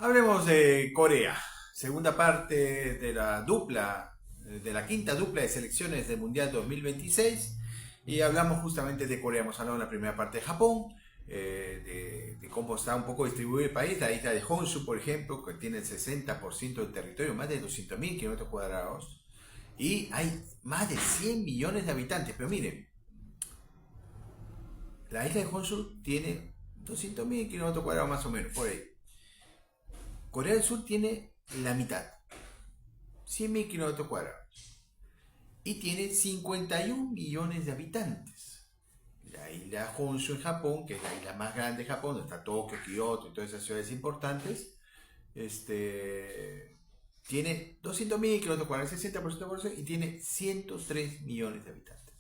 Hablemos de Corea, segunda parte de la dupla, de la quinta dupla de selecciones del Mundial 2026 y hablamos justamente de Corea. Hemos hablado en la primera parte de Japón, de cómo está un poco distribuido el país, la isla de Honshu, por ejemplo, que tiene el 60% del territorio, más de 200.000 kilómetros cuadrados, y hay más de 100 millones de habitantes. Pero miren, la isla de Honshu tiene 200.000 kilómetros cuadrados más o menos, por ahí. Corea del Sur tiene la mitad, 100.000 kilómetros cuadrados, y tiene 51 millones de habitantes. La isla Honshu en Japón, que es la isla más grande de Japón, donde está Tokio, Kioto y todas esas ciudades importantes, tiene 200.000 kilómetros cuadrados, 60% de población, y tiene 103 millones de habitantes.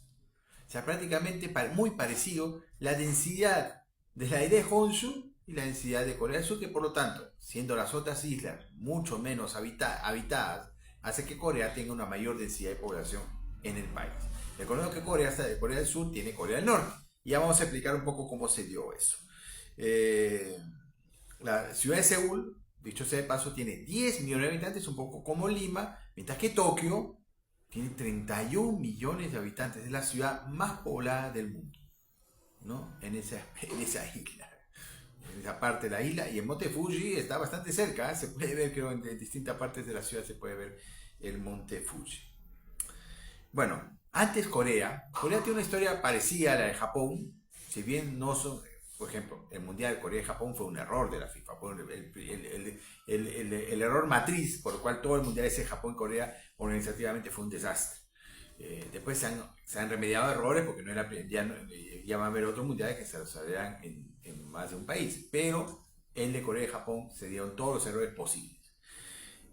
O sea, prácticamente muy parecido la densidad de la isla de Honshu y la densidad de Corea del Sur, que por lo tanto, siendo las otras islas mucho menos habitadas, hace que Corea tenga una mayor densidad de población en el país. Recordemos que Corea del Sur tiene Corea del Norte. Y ya vamos a explicar un poco cómo se dio eso. La ciudad de Seúl, dicho sea de paso, tiene 10 millones de habitantes, un poco como Lima, mientras que Tokio tiene 31 millones de habitantes. Es la ciudad más poblada del mundo, ¿no? En esa isla. En esa parte de la isla. Y el monte Fuji está bastante cerca. Se puede ver, creo, en distintas partes de la ciudad se puede ver el monte Fuji. Bueno, antes Corea tiene una historia parecida a la de Japón. Si bien no son, por ejemplo, el Mundial de Corea y Japón fue un error de la FIFA. Fue el error matriz por el cual todo el Mundial ese de Japón y Corea organizativamente fue un desastre. Después se han remediado errores porque no era, ya va a haber otros mundiales que se desarrollarán en más de un país. Pero el de Corea y Japón se dieron todos los errores posibles.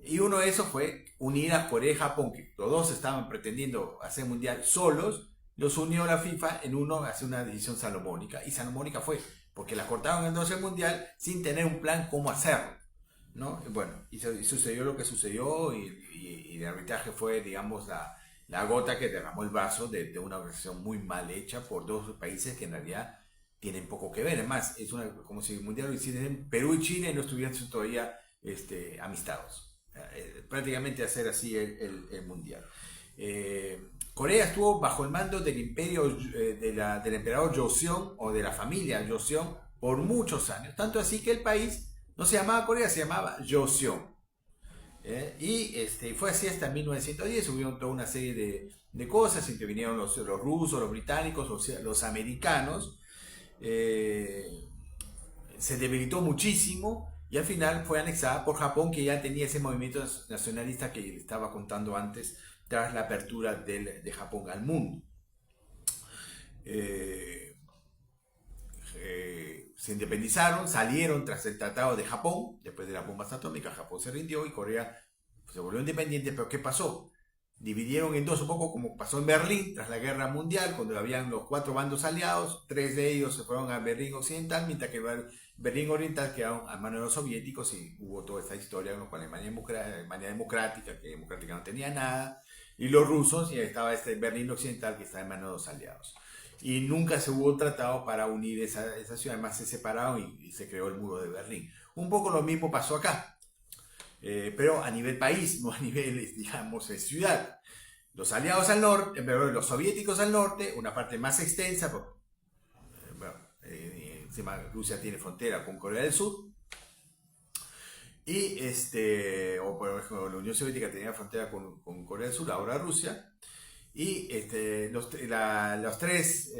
Y uno de esos fue unir a Corea y Japón, que los dos estaban pretendiendo hacer mundial solos, los unió la FIFA en uno, hace una decisión salomónica. Y salomónica fue, porque la cortaron en dos el mundial sin tener un plan cómo hacerlo, ¿no? Bueno, y sucedió lo que sucedió y el arbitraje fue, digamos, la gota que derramó el vaso de una organización muy mal hecha por dos países que en realidad tienen poco que ver. Además, es como si el mundial lo hicieran Perú y Chile y no estuviesen todavía amistados. Prácticamente hacer así el mundial. Corea estuvo bajo el mando del imperio del emperador Joseon o de la familia Joseon por muchos años, tanto así que el país no se llamaba Corea, se llamaba Joseon. Fue así hasta 1910. Hubo toda una serie de cosas, intervinieron los rusos, los británicos, los americanos. Se debilitó muchísimo y al final fue anexada por Japón, que ya tenía ese movimiento nacionalista que le estaba contando antes tras la apertura de Japón al mundo. Se independizaron, salieron tras el Tratado de Japón, después de las bombas atómicas. Japón se rindió y Corea se volvió independiente. Pero ¿qué pasó? Dividieron en dos, un poco como pasó en Berlín tras la Guerra Mundial, cuando habían los cuatro bandos aliados. Tres de ellos se fueron a Berlín Occidental, mientras que Berlín Oriental quedaron a manos de los soviéticos, y hubo toda esta historia con la Alemania democrática, que democrática no tenía nada, y los rusos, y estaba Berlín Occidental, que está en manos de los aliados. Y nunca se hubo tratado para unir esa ciudad. Además se separaron y se creó el muro de Berlín. Un poco lo mismo pasó acá. Pero a nivel país, no a nivel, digamos, ciudad. Los aliados al norte, los soviéticos al norte, una parte más extensa, encima Rusia tiene frontera con Corea del Sur, y o por ejemplo la Unión Soviética tenía frontera con Corea del Sur, ahora Rusia, y los tres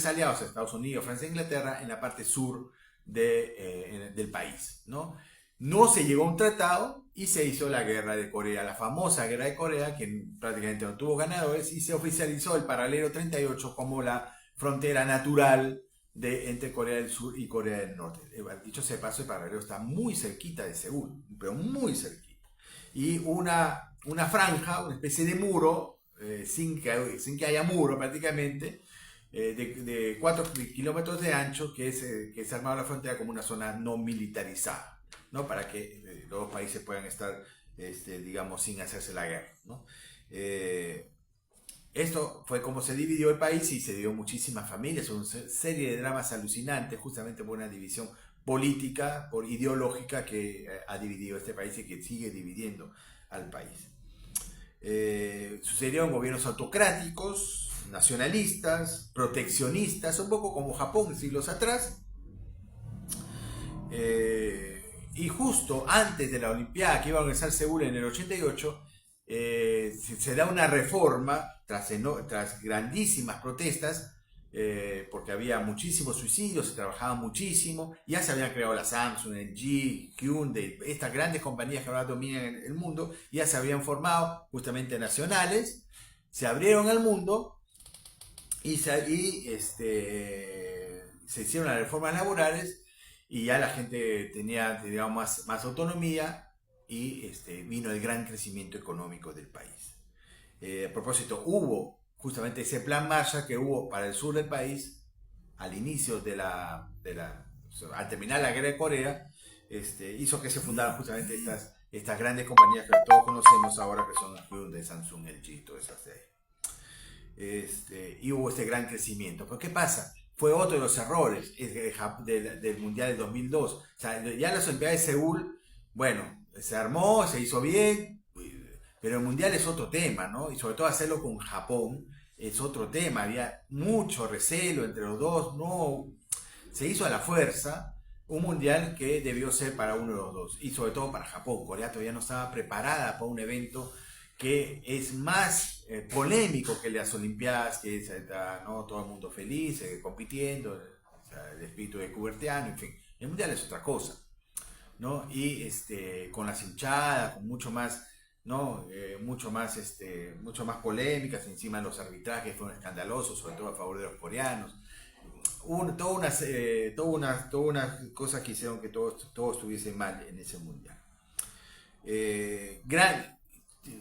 aliados, Estados Unidos, Francia e Inglaterra, en la parte sur del país, ¿no? No se llegó a un tratado y se hizo la guerra de Corea, la famosa guerra de Corea, que prácticamente no tuvo ganadores, y se oficializó el paralelo 38 como la frontera natural entre Corea del Sur y Corea del Norte. Dicho sea de paso, el paralelo está muy cerquita de Seúl, pero muy cerquita. Y una franja, una especie de muro, sin que haya muro prácticamente, de 4 kilómetros de ancho, que es armado la frontera como una zona no militarizada, ¿no? Para que los dos países puedan estar, digamos, sin hacerse la guerra, ¿no? Esto fue como se dividió el país, y se dio muchísimas familias, una serie de dramas alucinantes, justamente por una división política, por ideológica que ha dividido este país y que sigue dividiendo al país. Sucedieron gobiernos autocráticos, nacionalistas, proteccionistas, un poco como Japón siglos atrás. Y justo antes de la Olimpiada que iba a organizar Seúl en el 88, se da una reforma tras grandísimas protestas, porque había muchísimos suicidios, se trabajaba muchísimo, ya se habían creado la Samsung, LG, Hyundai, estas grandes compañías que ahora dominan el mundo, ya se habían formado justamente nacionales, se abrieron al mundo y se hicieron las reformas laborales y ya la gente tenía, digamos, más autonomía y vino el gran crecimiento económico del país. A propósito, hubo justamente ese plan Marshall que hubo para el sur del país al inicio al terminar la guerra de Corea, hizo que se fundaran justamente estas grandes compañías que todos conocemos ahora, que son Hyundai, Samsung, LG, todas esas de ahí. Y hubo este gran crecimiento. ¿Pero qué pasa? Fue otro de los errores del Mundial del 2002. O sea, ya las Olimpiadas de Seúl, bueno, se armó, se hizo bien, pero el Mundial es otro tema, ¿no? Y sobre todo hacerlo con Japón es otro tema. Había mucho recelo entre los dos, no, se hizo a la fuerza un Mundial que debió ser para uno de los dos, y sobre todo para Japón. Corea todavía no estaba preparada para un evento que es más polémico que las Olimpiadas, que ¿no? Todo el mundo feliz, compitiendo, o sea, el espíritu de Coubertiano, en fin. El Mundial es otra cosa, ¿no? Y con las hinchadas, con mucho más, ¿no? Mucho más polémicas, encima los arbitrajes fueron escandalosos, sobre todo a favor de los coreanos. Todas unas cosas que hicieron que todo estuviese mal en ese Mundial.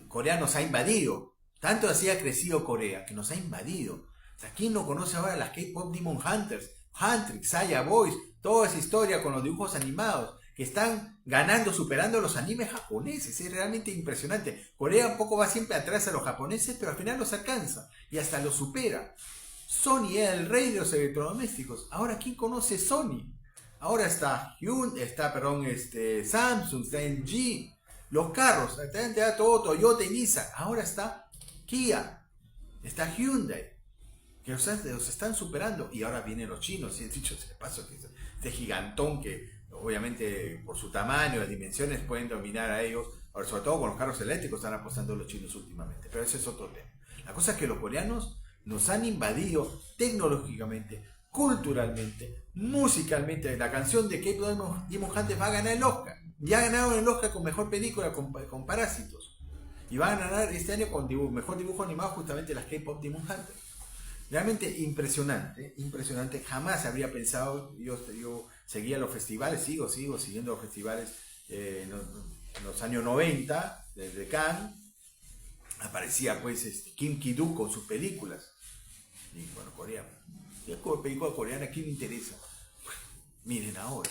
Corea nos ha invadido. Tanto así ha crecido Corea que nos ha invadido. O sea, ¿quién no conoce ahora las K-Pop Demon Hunters? Huntrix, Saya Boys, toda esa historia con los dibujos animados que están ganando, superando los animes japoneses. Es realmente impresionante. Corea un poco va siempre atrás a los japoneses, pero al final los alcanza y hasta los supera. Sony era el rey de los electrodomésticos. Ahora, ¿quién conoce Sony? Ahora está Samsung, está LG. Los carros, está todo Toyota y Nissan. Ahora está Kia, está Hyundai, que los están superando. Y ahora vienen los chinos, y dicho sea de paso, que este gigantón que obviamente por su tamaño, las dimensiones pueden dominar a ellos. Ahora, sobre todo con los carros eléctricos están apostando los chinos últimamente. Pero ese es otro tema. La cosa es que los coreanos nos han invadido tecnológicamente, culturalmente, musicalmente. La canción de K-Pop Demon Hunters va a ganar el Oscar. Ya ganaron el Oscar con mejor película con Parásitos. Y van a ganar este año con mejor dibujo animado justamente las K-Pop Demon Hunters. Realmente impresionante, impresionante. Jamás habría pensado, yo seguía los festivales, sigo siguiendo los festivales en los años 90, desde Cannes. Aparecía pues Kim Ki-duk con sus películas. Y bueno, coreano. ¿Qué película coreana? ¿Quién le interesa? Miren ahora.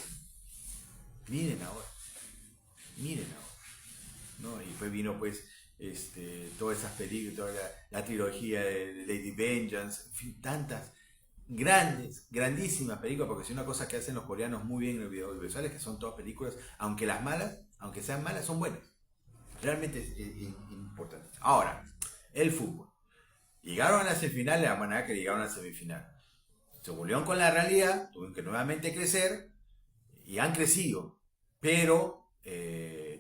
Miren ahora. ¿No? Y después vino pues todas esas películas, toda la trilogía de Lady Vengeance, en fin, tantas grandísimas películas, porque si una cosa que hacen los coreanos muy bien en los audiovisuales, que son todas películas, aunque sean malas, son buenas. Realmente es importante. Ahora, el fútbol. Llegaron a la semifinal de la manera que llegaron a la semifinal. Se volvieron con la realidad, tuvieron que nuevamente crecer y han crecido. Pero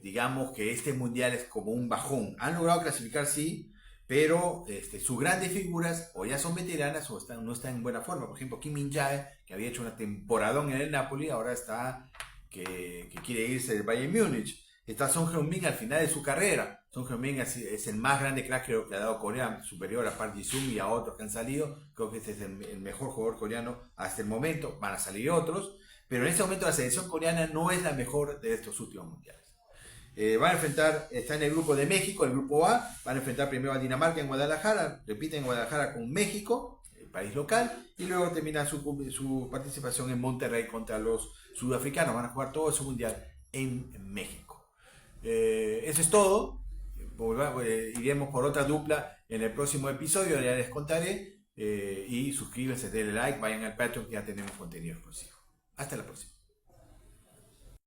digamos que este mundial es como un bajón. Han logrado clasificar, sí, pero sus grandes figuras o ya son veteranas o no están en buena forma. Por ejemplo, Kim Min-jae, que había hecho una temporadón en el Napoli, ahora está que quiere irse del Bayern Múnich. Está Son Heung-min al final de su carrera. Son Heung-min es el más grande crack que le ha dado Corea, superior a Park Ji-sung y a otros que han salido. Creo que este es el mejor jugador coreano hasta el momento. Van a salir otros, pero en este momento la selección coreana no es la mejor de estos últimos mundiales. Van a enfrentar, está en el grupo de México, el grupo A. Van a enfrentar primero a Dinamarca en Guadalajara, repiten en Guadalajara con México, el país local, y luego termina su participación en Monterrey contra los sudafricanos. Van a jugar todo ese mundial en México. Eso es todo. Iremos por otra dupla en el próximo episodio, ya les contaré. Y suscríbanse, denle like, vayan al Patreon, que ya tenemos contenido exclusivo. Hasta la próxima.